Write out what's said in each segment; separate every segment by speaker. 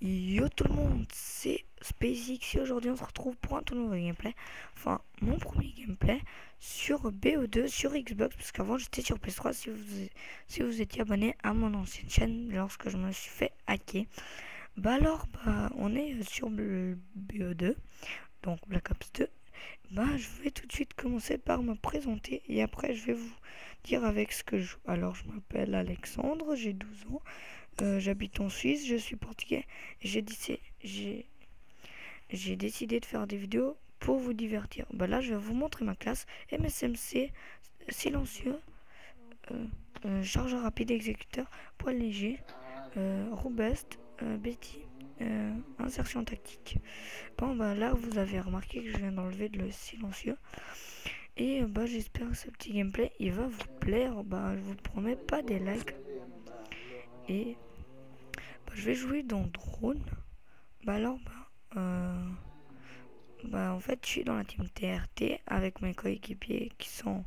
Speaker 1: Yo tout le monde, c'est SpaceX et aujourd'hui on se retrouve pour un tout nouveau gameplay. Enfin, mon premier gameplay sur BO2 sur Xbox, parce qu'avant j'étais sur PS3 si vous étiez abonné à mon ancienne chaîne lorsque je me suis fait hacker. On est sur le BO2, donc Black Ops 2. Je vais tout de suite commencer par me présenter et après je vais vous dire avec ce que je joue. Alors je m'appelle Alexandre, j'ai 12 ans. J'habite en Suisse, je suis portugais et j'ai décidé de faire des vidéos pour vous divertir. Là, je vais vous montrer ma classe MSMC, silencieux, chargeur rapide, exécuteur, poids léger, robust, Betty, insertion tactique. Là, vous avez remarqué que je viens d'enlever le silencieux. Et j'espère que ce petit gameplay il va vous plaire. Je vous promets pas des likes. Et je vais jouer dans Drone. En fait, je suis dans la team TRT avec mes coéquipiers qui sont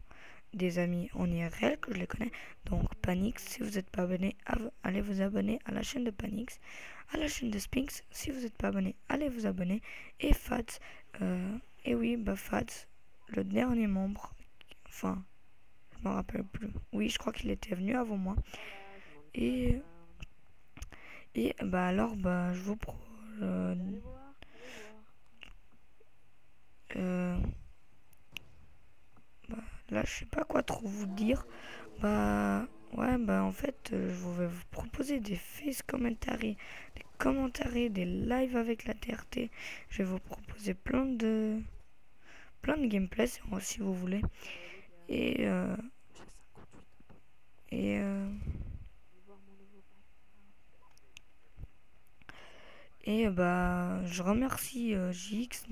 Speaker 1: des amis en IRL que je les connais. Donc Panix, si vous n'êtes pas abonné, allez vous abonner à la chaîne de Panix, à la chaîne de Spinks. Si vous n'êtes pas abonné, allez vous abonner. Et Fats, Fats, le dernier membre. Enfin, je me rappelle plus. Oui, je crois qu'il était venu avant moi. Je vous là, je sais pas quoi trop vous dire. En fait, je vais vous proposer des face commentaries, des commentaires, des lives avec la TRT. Je vais vous proposer plein de gameplays si vous voulez. Et je remercie JX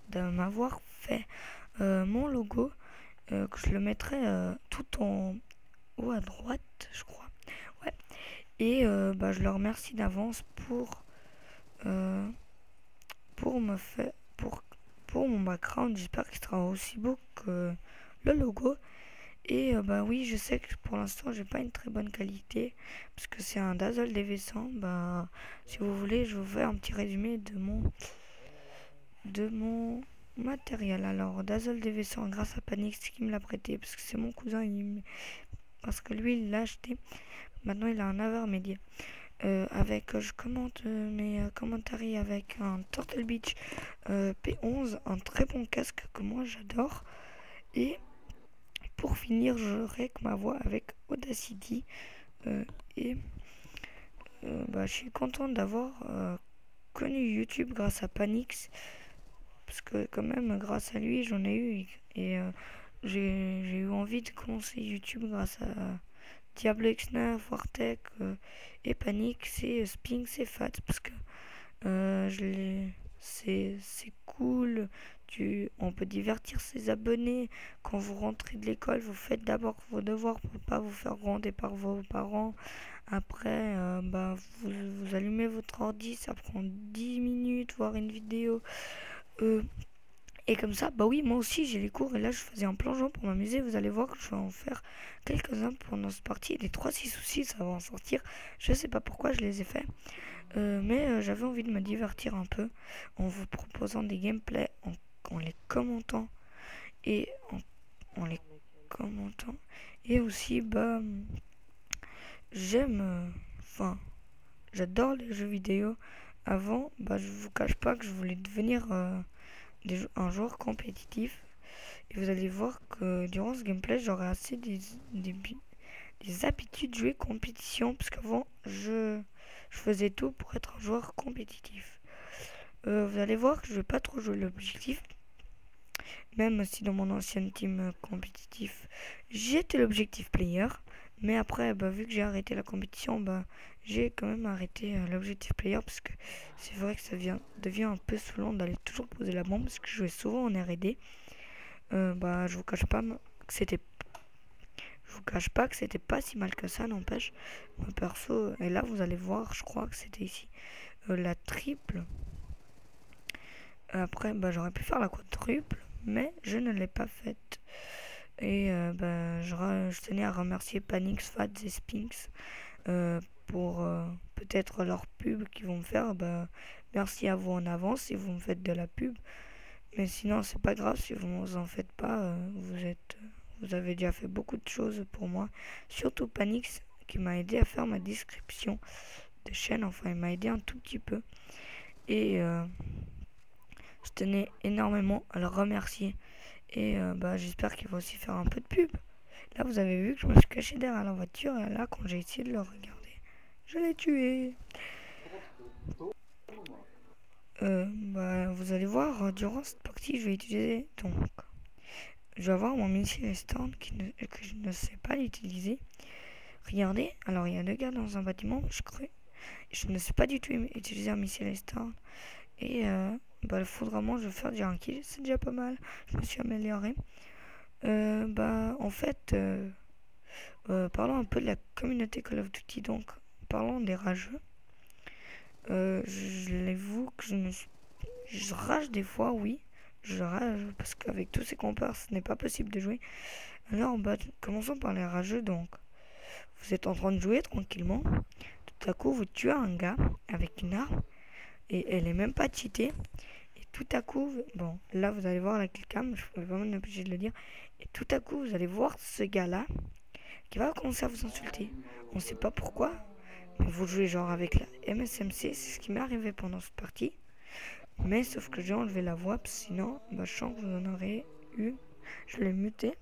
Speaker 1: de m'avoir fait mon logo, que je le mettrai tout en haut à droite, je crois. Ouais. Et je le remercie d'avance pour mon background. J'espère qu'il sera aussi beau que le logo. Et oui, je sais que pour l'instant j'ai pas une très bonne qualité parce que c'est un Dazzle DV100. Si vous voulez, je vous fais un petit résumé de mon matériel. Alors Dazzle DV100 grâce à Panix qui me l'a prêté parce que c'est mon cousin, parce que lui il l'a acheté. Maintenant il a un intermédiaire. Je commente mes commentaires avec un Turtle Beach P11, un très bon casque que moi j'adore. Et pour finir, je règle ma voix avec Audacity. Je suis content d'avoir connu YouTube grâce à Panix. Parce que quand même, grâce à lui, j'en ai eu. Et j'ai eu envie de commencer YouTube grâce à Diablo X9, Wartech et Panix et Spinks et Fats. Parce que c'est cool. On peut divertir ses abonnés. Quand vous rentrez de l'école, vous faites d'abord vos devoirs pour pas vous faire gronder par vos parents. Après, vous allumez votre ordi, ça prend 10 minutes, voir une vidéo. Et comme ça, moi aussi j'ai les cours et là je faisais un plongeon pour m'amuser. Vous allez voir que je vais en faire quelques-uns pendant cette partie. Les 3-6 ou 6, ça va en sortir. Je sais pas pourquoi je les ai fait. Mais j'avais envie de me divertir un peu en vous proposant des gameplays, en les commentant et en les commentant. Et aussi, j'adore les jeux vidéo. Avant, je vous cache pas que je voulais devenir un joueur compétitif. Et vous allez voir que durant ce gameplay, j'aurai assez des habitudes de jouer compétition. Parce qu'avant, je faisais tout pour être un joueur compétitif. Vous allez voir que je vais pas trop jouer l'objectif. Même si dans mon ancienne team compétitif, j'étais l'objectif player. Mais après, vu que j'ai arrêté la compétition, j'ai quand même arrêté l'objectif player. Parce que c'est vrai que ça devient un peu saoulant d'aller toujours poser la bombe. Parce que je jouais souvent en R&D. Je vous cache pas que c'était pas si mal que ça, n'empêche. Mon perso, et là vous allez voir, je crois que c'était ici, la triple. Après, j'aurais pu faire la quadruple, mais je ne l'ai pas faite. Et je tenais à remercier Panix, Fats et Spinks pour peut-être leur pub qu'ils vont me faire, bah merci à vous en avance si vous me faites de la pub. Mais sinon c'est pas grave si vous en faites pas, vous avez déjà fait beaucoup de choses pour moi. Surtout Panix qui m'a aidé à faire ma description de chaîne, enfin il m'a aidé un tout petit peu. Et je tenais énormément à le remercier. Et bah j'espère qu'il va aussi faire un peu de pub. Là vous avez vu que je me suis caché derrière la voiture et là quand j'ai essayé de le regarder, je l'ai tué. Bah vous allez voir, durant cette partie je vais utiliser donc je vais avoir mon missile stand que je ne sais pas l'utiliser. Regardez, alors il y a deux gars dans un bâtiment, je ne sais pas du tout utiliser un missile stand. Et bah le foudroiement je vais faire déjà un kill, c'est déjà pas mal, je me suis amélioré. Bah en fait parlons un peu de la communauté Call of Duty, donc parlons des rageux. Je l'avoue que je rage des fois, oui. Je rage parce qu'avec tous ces compars, ce n'est pas possible de jouer. Alors, bah, commençons par les rageux. Donc, vous êtes en train de jouer tranquillement. Tout à coup, vous tuez un gars avec une arme et elle est même pas cheatée. Et tout à coup, bon, là, vous allez voir la killcam, je suis vraiment obligé de le dire. Et tout à coup, vous allez voir ce gars-là qui va commencer à vous insulter. On sait pas pourquoi, mais vous jouez genre avec la MSMC, c'est ce qui m'est arrivé pendant cette partie. Mais sauf que j'ai enlevé la voix, sinon, bah, je sens que vous en aurez eu. Je l'ai muté.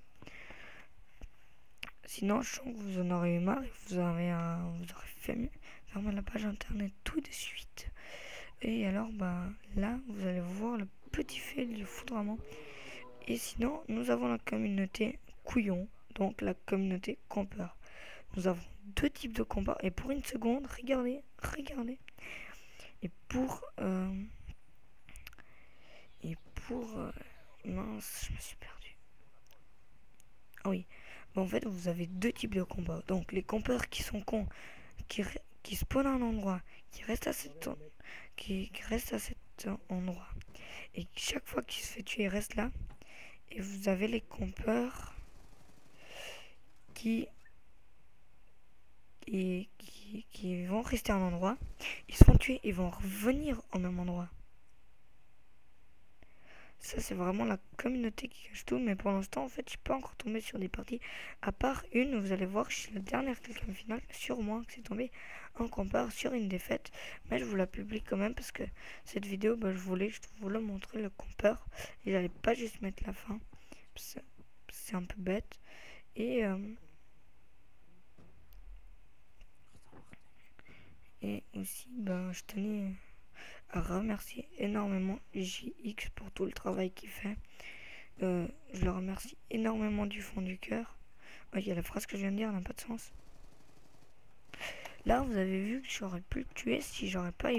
Speaker 1: Sinon, je sens que vous en aurez eu marre et vous aurez fait mieux. Fermez la page internet tout de suite. Et alors, bah, là, vous allez voir le petit fait du foudroiement. Et sinon, nous avons la communauté couillon, donc la communauté campeur. Nous avons deux types de combats. Et pour une seconde, regardez. Et pour... mince, je me suis perdu. Ah oui. Bon, en fait, vous avez deux types de combats. Donc, les campeurs qui sont cons, qui spawnent à un endroit, qui restent à cet endroit. Et chaque fois qu'il se fait tuer, il reste là. Et vous avez les campeurs qui vont rester à un endroit. Ils se font tuer et vont revenir au même endroit. Ça, c'est vraiment la communauté qui cache tout. Mais pour l'instant, en fait, je suis pas encore tombé sur des parties. À part une, vous allez voir, je suis la dernière killcam finale sur moi que c'est tombé en compare sur une défaite. Mais je vous la publie quand même parce que cette vidéo, bah, je voulais montrer le compare. Et j'allais pas juste mettre la fin. C'est un peu bête. Et aussi, bah, je tenais à remercier énormément JX pour tout le travail qu'il fait. Je le remercie énormément du fond du cœur. Il y a la phrase que je viens de dire, n'a pas de sens. Là, vous avez vu que j'aurais pu le tuer si j'aurais pas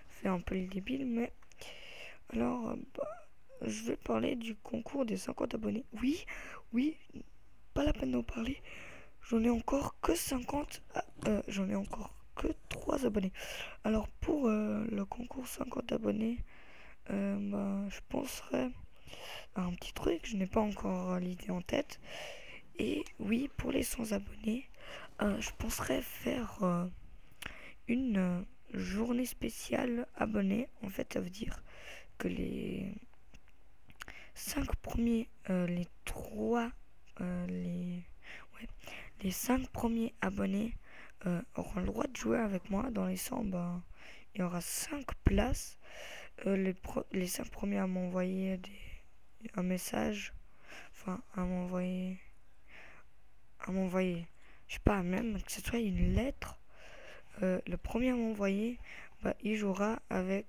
Speaker 1: fait un peu le débile, mais alors, bah, je vais parler du concours des 50 abonnés. Oui, pas la peine d'en parler. J'en ai encore que 50. J'en ai encore que 3 abonnés. Alors pour le concours 50 abonnés, bah, je penserais à un petit truc. Je n'ai pas encore l'idée en tête. Et oui, pour les 100 abonnés, je penserais faire une journée spéciale abonnés. En fait, ça veut dire que les 5 premiers, les 5 premiers abonnés auront le droit de jouer avec moi. Dans les 100, bah, il y aura 5 places. Les 5 premiers à m'envoyer un message, enfin à m'envoyer, je sais pas, même que ce soit une lettre. Le premier à m'envoyer, bah, il jouera avec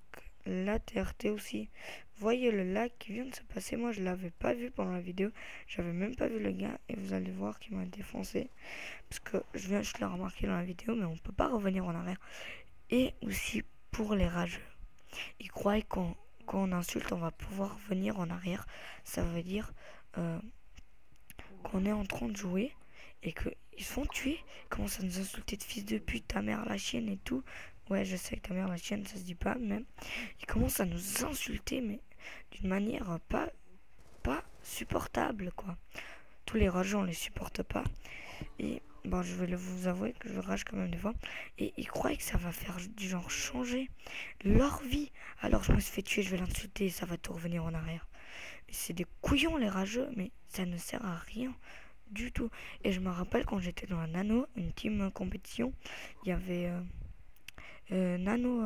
Speaker 1: la TRT aussi. Voyez le lag qui vient de se passer, moi je l'avais pas vu pendant la vidéo, j'avais même pas vu le gars et vous allez voir qu'il m'a défoncé parce que je viens juste le remarquer dans la vidéo, mais on peut pas revenir en arrière. Et aussi pour les rageux, ils croient quand on insulte on va pouvoir revenir en arrière. Ça veut dire qu'on est en train de jouer et qu'ils se font tuer, ils commencent à nous insulter de fils de pute, ta mère la chienne et tout. Ouais, je sais que ta mère la chienne ça se dit pas, mais ils commencent à nous insulter, mais d'une manière pas supportable, quoi. Tous les rageux on les supporte pas. Et bon, je vais vous avouer que je rage quand même des fois. Et ils croyaient que ça va faire du genre changer leur vie. Alors je me suis fait tuer, je vais l'insulter et ça va tout revenir en arrière. C'est des couillons les rageux, mais ça ne sert à rien du tout. Et je me rappelle quand j'étais dans la Nano, une team compétition, il y avait Nano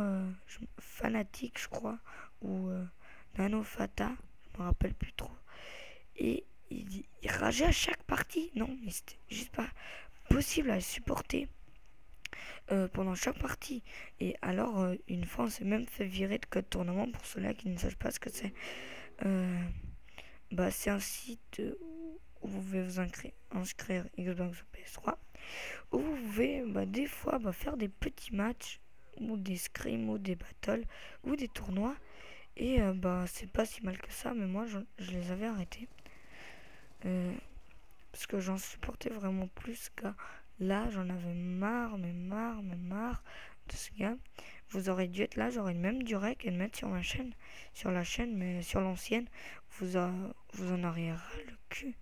Speaker 1: Fanatique, je crois, ou Nano Fata, je me rappelle plus trop. Et il rageait à chaque partie. Non, mais c'était juste pas possible à supporter pendant chaque partie. Et alors, une fois, on s'est même fait virer de code tournament pour ceux-là qui ne sachent pas ce que c'est. Bah, c'est un site où vous pouvez vous inscrire Xbox ou PS3, où vous pouvez des fois faire des petits matchs ou des scrims ou des battles ou des tournois. Et c'est pas si mal que ça, mais moi je les avais arrêtés. Parce que j'en supportais vraiment plus qu'à là, j'en avais marre, mais marre de ce gars. Vous aurez dû être là, j'aurais même dû rec et le mettre sur ma chaîne. Sur la chaîne, mais sur l'ancienne, vous en auriez ras le cul.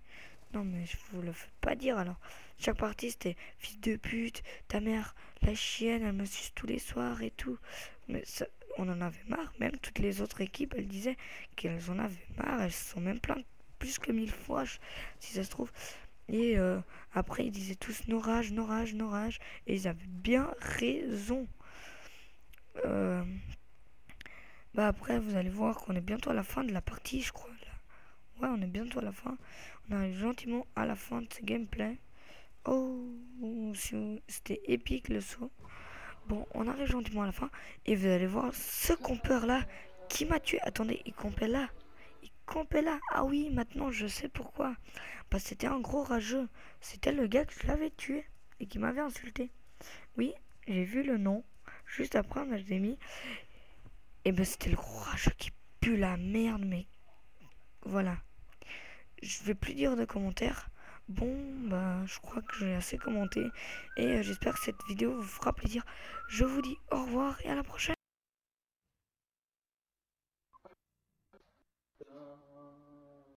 Speaker 1: Non, mais je vous le fais pas dire alors. Chaque partie, c'était fils de pute, ta mère, la chienne, elle me suce tous les soirs et tout. Mais ça, on en avait marre. Même toutes les autres équipes, elles disaient qu'elles en avaient marre. Elles se sont même plaintes plus que 1000 fois, si ça se trouve. Et après, ils disaient tous nos rages. Et ils avaient bien raison. Après, vous allez voir qu'on est bientôt à la fin de la partie, je crois. Là. Ouais, on est bientôt à la fin. On arrive gentiment à la fin de ce gameplay. Oh, c'était épique le saut. Bon, on arrive gentiment à la fin. Et vous allez voir ce compeur là qui m'a tué. Attendez, il campait là. Ah oui, maintenant je sais pourquoi. C'était un gros rageux. C'était le gars que je l'avais tué et qui m'avait insulté. Oui, j'ai vu le nom. Juste après, on a mis. Et c'était le gros rageux qui pue la merde, mais voilà. Je vais plus dire de commentaires. Bon, je crois que j'ai assez commenté. Et j'espère que cette vidéo vous fera plaisir. Je vous dis au revoir et à la prochaine.